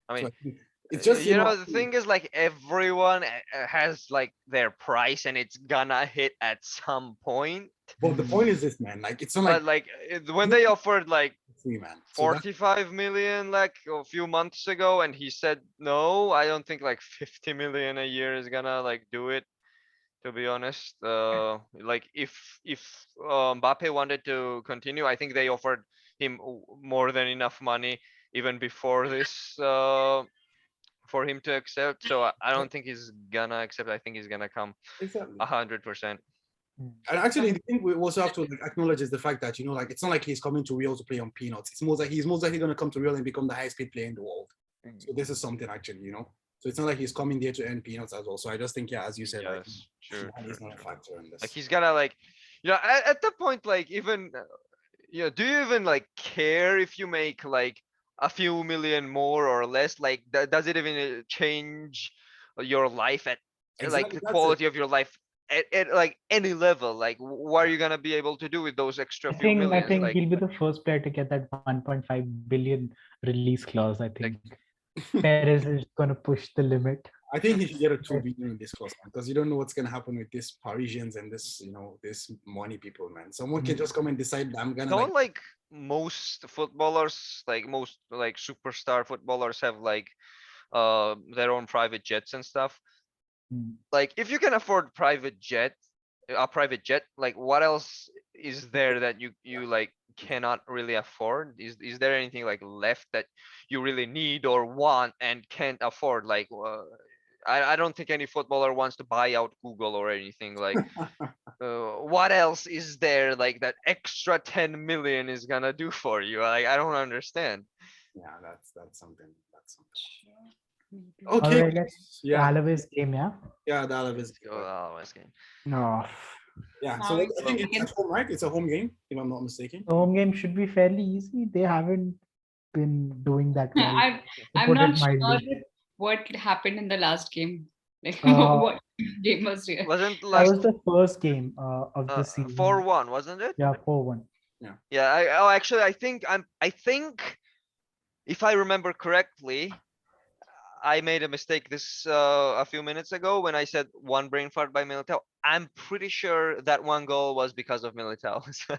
I So mean, I think it's just the thing is, like, everyone has like their price, and it's gonna hit at some point. But the point is this, man. Like it's not like But like when they offered like free, man. So that's 45 million like a few months ago, and he said no, I don't think like 50 million a year is gonna like do it. To be honest, like if Mbappe wanted to continue, I think they offered him more than enough money even before this for him to accept. So I don't think he's gonna accept. I think he's gonna come exactly. 100%. And actually, the thing we also have to like, acknowledge is the fact that like it's not like he's coming to Real to play on peanuts. It's more like he's most likely going to come to Real and become the highest paid player in the world. So this is something actually. So it's not like he's coming there to earn peanuts as well. So I just think, yeah, as you said, like Yes, true, money true, is not a true. factor in Like this. he's gonna like, at the point, like even, do you even like care if you make like a few million more or less? Like, does it even change your life like Exactly, the that's it. quality of your life at like any level? Like, what are you gonna be able to do with those extra few I millions? think Like, he'll be the first player to get that 1.5 billion release clause. I like think Perez is going to push the limit. I think he should get a 2 billion in this clause, man, because you don't know what's gonna happen with these Parisians and this money people, man. Someone can just come and decide I'm gonna like don't like most footballers, like most like superstar footballers have like their own private jets and stuff. Mm. Like if you can afford a private jet, like what else is there that you like cannot really afford? Is there anything like left that you really need or want and can't afford? Like I don't think any footballer wants to buy out Google or anything. Like what else is there like that extra 10 million is gonna do for you? Like I don't understand. yeah, that's something. That's something. Maybe. All Okay. right, let's Yeah, Alaves game, yeah. yeah, that Let's is go Alves game. No, yeah. So Now it's I think playing it's at against. home, right? It's a home game, if I'm not mistaken. the home game should be fairly easy. They haven't been doing that well, I'm to I'm put it not sure mildly. what happened in the last game. Like Uh, what game was real? Wasn't that last was the first game of the season. 4-1, wasn't it? Yeah, 4-1. Yeah, actually I think if I remember correctly, I made a mistake this a few minutes ago when I said one brain fart by Militao. I'm pretty sure that one goal was because of Militao so,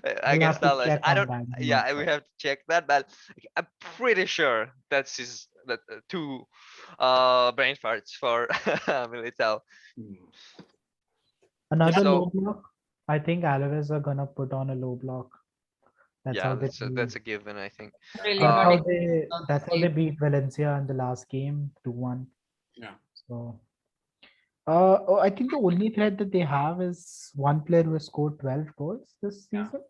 We'll have against to Dallas. check I on don't. that. I'm not Yeah, we sure. have to check that, but I'm pretty sure that's his that two brain farts for Militao. Hmm. Another So low block. I think Alaves are gonna put on a low block. That's yeah, how they that's a given, I think. Really that's not how excited they about that's this how they game. beat Valencia in the last game 2-1. Yeah. So I think the only threat that they have is one player who has scored 12 goals this Yeah. season.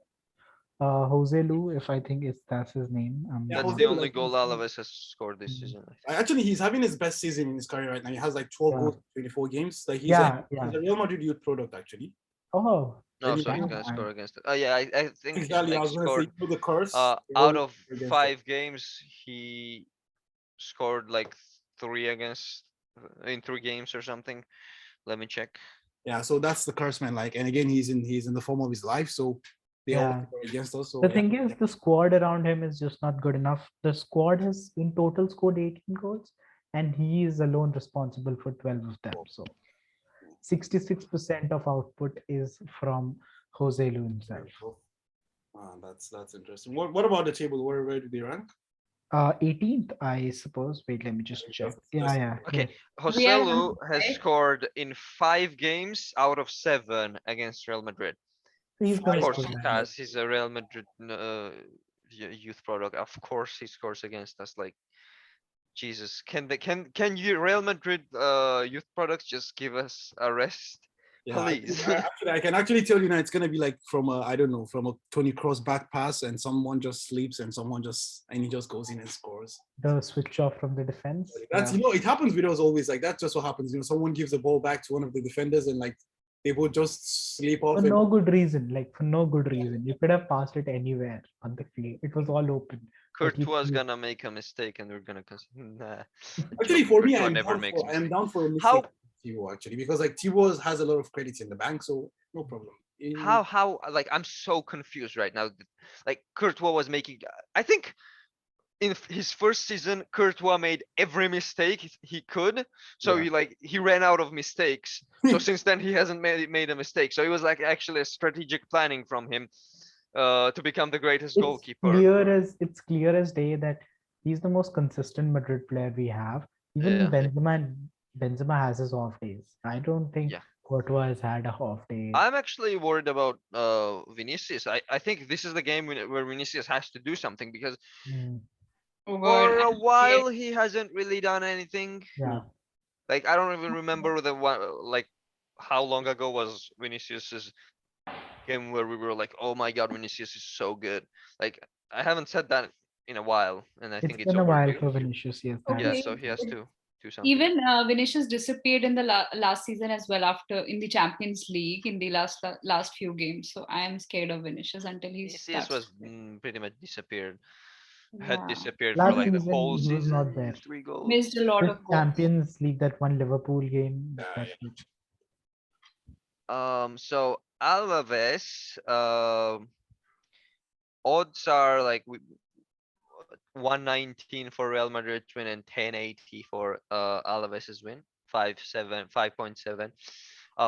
Jose Lu, if I think that's his name. Yeah, That's Jose, the I only think goal Alaves has scored this Mm, season, I think. actually he's having his best season in his career right now. He has like 12 yeah, goals, 24 games. Like yeah, he's yeah. a Real Madrid youth product actually. Oh, No, Then he so he's damn, gonna I, score against it. Oh yeah, I think he exactly. I like was gonna say scored the curse it out always of against us. 5 games he scored like three against in 3 games or something. Let me check. Yeah, so that's the curse, man. Like, and again, he's in the form of his life. So they all Yeah. score against us. So The yeah. thing is, the squad around him is just not good enough. The squad has in total scored 18 goals, and he is alone responsible for 12 of them. So 66% of output is from Jose Lu himself. That's interesting. What about the table? Where do they rank? 18th, I suppose. Wait, let me just check. Yeah, yeah. Okay, Yes. We are Joselu has right? scored in 5 games out of 7 against Real Madrid. He's Of gonna course score he that. has. He's a Real Madrid youth product. Of course he scores against us. Like Jesus, can you Real Madrid youth products just give us a rest, Yeah, please? I can actually tell you now it's gonna be like from a I don't know from a Tony Cross back pass and someone just sleeps and he just goes in and scores. The switch off from the defense. That's Yeah. it happens with us always like that's just what happens. Someone gives the ball back to one of the defenders and like they would just sleep off For and no good reason. Like for no good reason. You could have passed it anywhere on the field. It was all open. But you Courtois gonna make a mistake and we're gonna nah. actually Joking, for me Courtois never makes I am mistakes. down for a How mistake Tivo actually because like Tivo has a lot of credits in the bank, so no problem. how like I'm so confused right now. Like Courtois was making I think in his first season, Courtois made every mistake he could. So Yeah. he ran out of mistakes. So since then he hasn't made a mistake. So it was like actually a strategic planning from him to become the greatest goalkeeper. It's clear as day that he's the most consistent Madrid player we have. Even Yeah, Benzema has his off days. I don't think yeah. Courtois has had a off day. I'm actually worried about Vinicius. I think this is the game where Vinicius has to do something because Mm, Over. for a Yeah. while he hasn't really done anything. yeah. Like I don't even remember the one like how long ago was Vinicius's game where we were like, oh my god, Vinicius is so good. Like I haven't said that in a while, and I It's think it's been a while overdue. for Vinicius. Yes, that Yeah, is Okay. so he has to do something. Even Vinicius disappeared in the last season as well after in the Champions League in the last few games. So I am scared of Vinicius until he Vinicius starts. was pretty much disappeared. Had Yeah, disappeared for last like the season whole he was not season. there. 3 goals. missed a lot This of goals. Champions League, that one Liverpool game, that's it. So Alaves, odds are like 119 for Real Madrid win and 1080 for Alaves's win. 5.7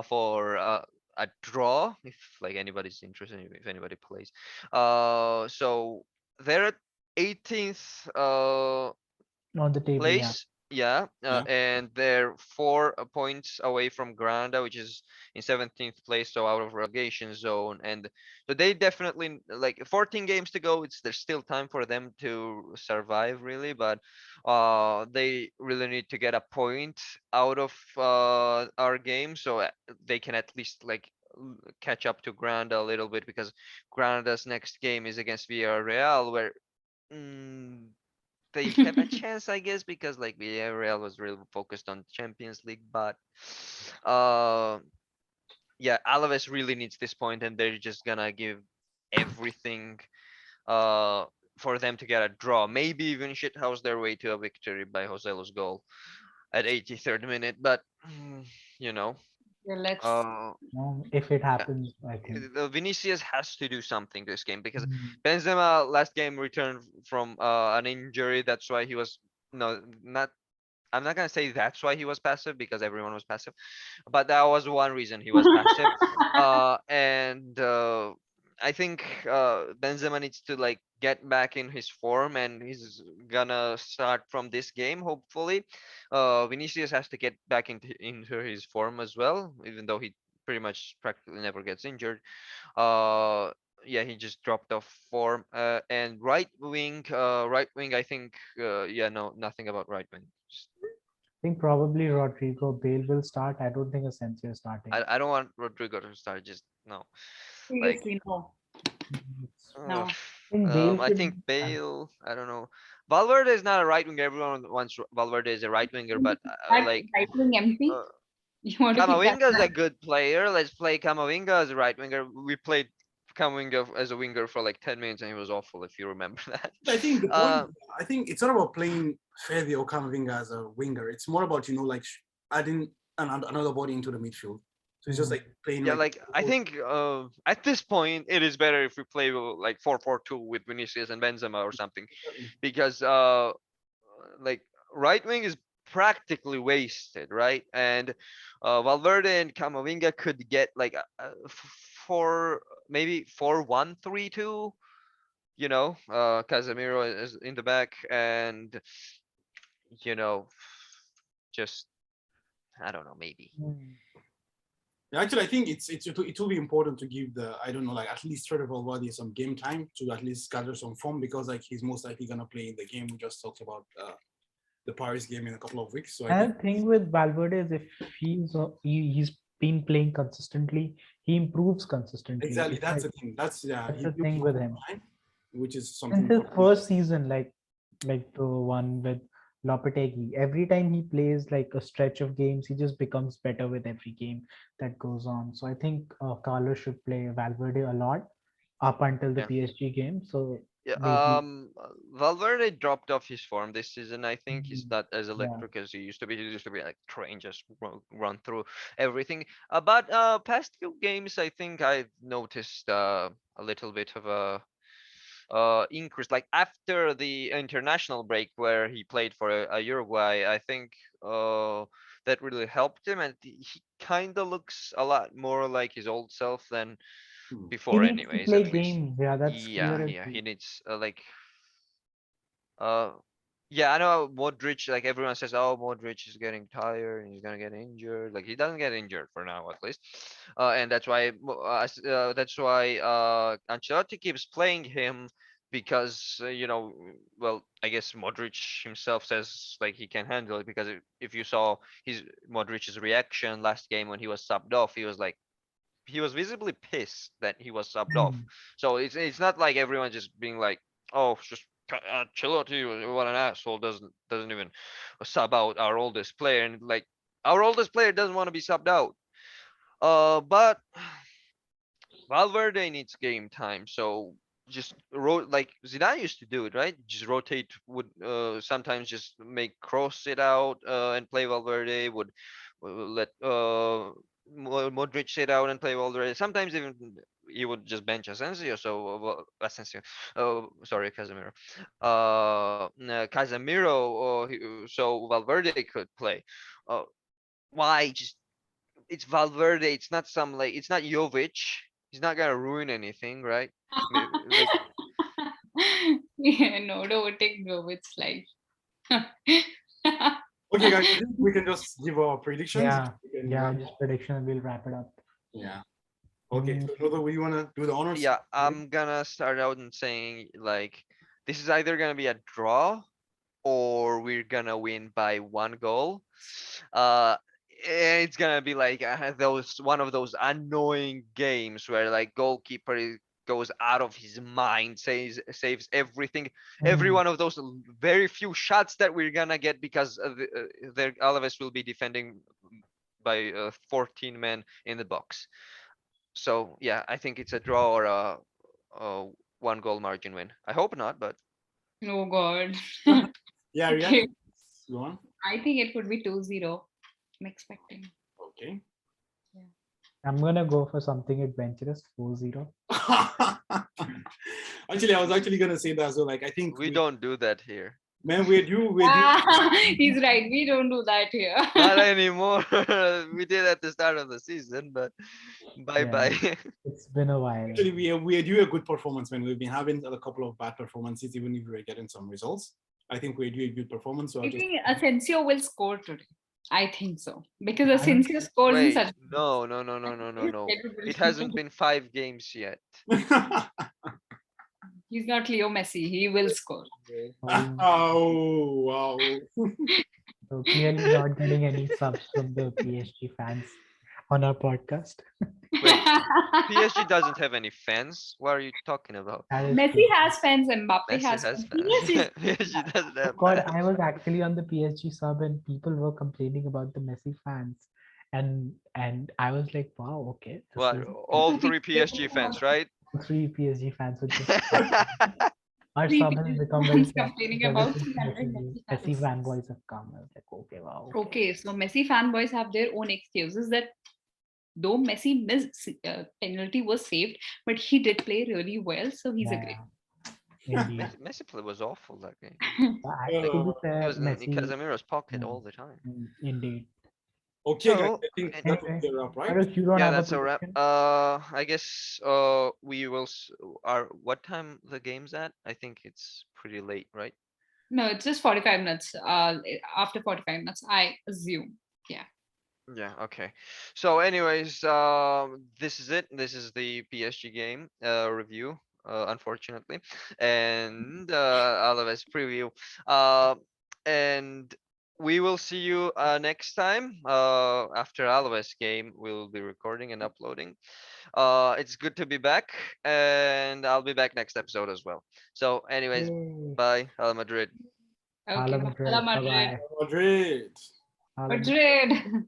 for a draw if like anybody's interested if anybody plays. So they're at 18th On the table, yeah. place. Yeah, Yeah. and they're 4 points away from Granada, which is in 17th place, so out of relegation zone. And so they definitely like 14 games to go. There's still time for them to survive, really, but they really need to get a point out of our game, so they can at least like catch up to Granada a little bit because Granada's next game is against Villarreal, where. mm, they have a chance, I guess, because like Villarreal was really focused on Champions League, but uh, yeah, Alaves really needs this point, and they're just gonna give everything uh for them to get a draw. Maybe even shithouse their way to a victory by Joselo's goal at 83rd minute, but you know, Yeah, let's. uh, If it yeah. happens, I think. Vinicius has to do something this game because Mm, Benzema last game returned from an injury. That's why he was no, not I'm not gonna say that's why he was passive because everyone was passive, but that was one reason he was passive. And I think Benzema needs to like get back in his form, and he's gonna start from this game hopefully. Vinicius has to get back into his form as well, even though he pretty much practically never gets injured. Uh, yeah, he just dropped off form. And right wing, I think, yeah, no, nothing about right wing. I think probably Rodrigo Bale will start. I don't think Asensio is starting. I don't want Rodrigo to start. Just no. Like, Seriously, no, ugh, no. I think Bale I should think Bale. I don't know. Valverde is not a right winger. Everyone wants Valverde is a right winger, but That like right wing empty. uh, You want to keep that? Camavinga is a good player. Let's play Camavinga as a right winger. We played Camavinga as a winger for like 10 minutes, and he was awful. If you remember that. I think the point. Uh, I think it's not about playing Fede or Camavinga as a winger. It's more about like adding another body into the midfield. So it's just like playing Yeah, like like I think at this point it is better if we play like 4-4-2 with Vinicius and Benzema or something, because like right wing is practically wasted, right? And Valverde and Camavinga could get like four, maybe 4-1-3-2. Casemiro is in the back, and you know, just I don't know, maybe. Mm. Yeah, actually, I think it will be important to give the, I don't know, like at least Fede Valverde some game time to at least gather some form, because like he's most likely gonna play in the game we just talked about, the Paris game in a couple of weeks. So I And think the thing with Valverde is if he's been playing consistently, he improves consistently. exactly It's that's like the thing. That's yeah, that's he the will thing be with him. fine, which is Since something his probably. first season, like the one with Lopetegui, every time he plays like a stretch of games, he just becomes better with every game that goes on. So I think Carlos should play Valverde a lot up until the Yeah. PSG game. So Yeah, maybe Valverde dropped off his form this season. I think he's mm, not as yeah. electric as he used to be. He used to be like train, just run through everything. But past few games, I think I noticed a little bit of a increase. Like after the international break where he played for a Uruguay, I think that really helped him, and he kind of looks a lot more like his old self than Hmm. He before, needs to anyways. play At least. games. Yeah, that's clear Yeah, as yeah. day. He needs uh, yeah, I know Modric, like everyone says, oh, Modric is getting tired and he's gonna get injured. Like he doesn't get injured for now, at least. And that's why Ancelotti keeps playing him because well, I guess Modric himself says like he can handle it, because if you saw his Modric's reaction last game when he was subbed off, he was like he was visibly pissed that he was subbed off. Mm. So it's not like everyone just being like, oh, just Ancelotti, what an asshole, doesn't even sub out our oldest player, and like our oldest player doesn't want to be subbed out. But Valverde needs game time, so just like Zidane used to do it, right? Just rotate, would sometimes just make cross it out and play Valverde, would let Modric sit out and play Valverde. Sometimes even he would just bench Asensio, so Asensio, sorry, Casemiro, Casemiro, so Valverde could play. Uh, why just it's Valverde. It's not some like it's not Jovic. He's not gonna ruin anything, right? Like Yeah, no, don't take Rohit's life. Okay, guys, I think we can just give our predictions. Yeah, We can yeah. wrap Just prediction, and we'll wrap it up. Yeah. Okay, Mm, so another way you wanna do the honors? yeah, I'm gonna start out and saying like this is either gonna be a draw or we're gonna win by 1 goal. Uh, it's gonna be like those one of those annoying games where like goalkeeper goes out of his mind, saves everything, every mm, one of those very few shots that we're gonna get because their Alaves will be defending by 14 men in the box. So yeah, I think it's a draw or a 1 goal margin win. I hope not, but Oh God. Yeah, Okay. Rian, go on. I think it could be 2-0. I'm expecting. Okay. Yeah. I'm gonna go for something adventurous. 4-0. Actually, I was actually gonna say that. So, like, I think we don't do that here. man, we're due. Ah, he's right. We don't do that here. Not anymore. We did at the start of the season, but bye Yeah, bye. it's been a while. Actually, we're due a good performance, when we've been having a couple of bad performances, even if we're getting some results. I think we're due a good performance. So I'll I just think Asensio will score today. I think so. Because I don't Asensio scores in Wait, such no, no, no, no, no, no, his no. It capability. hasn't been 5 games yet. He's not Leo Messi. He will score. Oh, Oh wow. so clearly not getting any subs from the PSG fans on our podcast. Wait, PSG doesn't have any fans. What are you talking about? That is Messi true. has fans, Mbappe Messi has has fans. fans. PSG is PSG doesn't Oh have God, I fans. was actually on the PSG sub and people were complaining about the Messi fans, and I was like, wow, okay, this What? is All three PSG fans, right? three PSG fans were just our three sub has PSG become very fans toxic complaining ever about since 300 Messi, Messi Messi fans. fanboys have come. I was like, okay, wow, okay. Okay, so Messi fanboys have their own excuses that though Messi missed penalty was saved, but he did play really well. So he's a great. Yeah, indeed. Messi play was awful that game. To be He fair, was in Messi, Casemiro's pocket mm, all the time. indeed. Okay, guys, So I think that any- would Anyway, be a wrap, right? Paras, you don't yeah, have a that's a wrap. prediction? I guess we will. Our what time the game's at? I think it's pretty late, right? No, it's just 45 minutes. After 45 minutes, I assume. Yeah. Yeah, okay. So anyways, this is it. This is the PSG game review, unfortunately. And Alaves preview. Uh and we will see you next time. After Alaves game, we'll be recording and uploading. It's good to be back, and I'll be back next episode as well. So anyways, Yay. bye. Hala Madrid. Okay. Hala Hala Madrid. Madrid. Bye-bye. Madrid. Hala Madrid. Madrid.